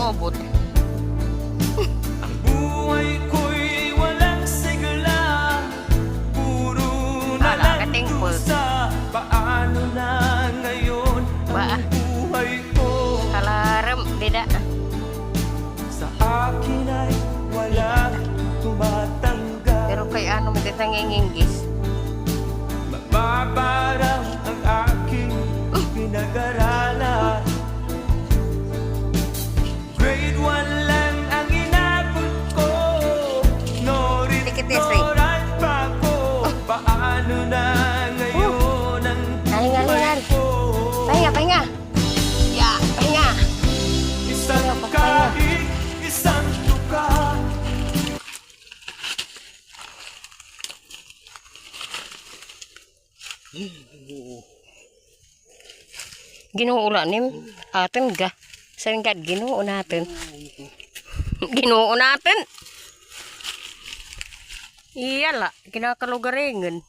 maabot. Ang buhay ko'y walang sigla, puro na lang dusa. Paano na ngayon ang buhay ko? Kalaram, beda. Sa akin ay wala tumatanggap. Pero kay ano mo kitang ingingis? Mababarang ang aking pinag-aralan. Grade 1 lang ang inabot ko, norit pa ko. Paano na ngayon ang buhay ko? Pahinga. Ya, pahinga. Isang kahit, isang tuka. Ginoo ulanim atin ga. Sanggad ginoo natin. Ginoo natin. Iyala, kinakalugaringan.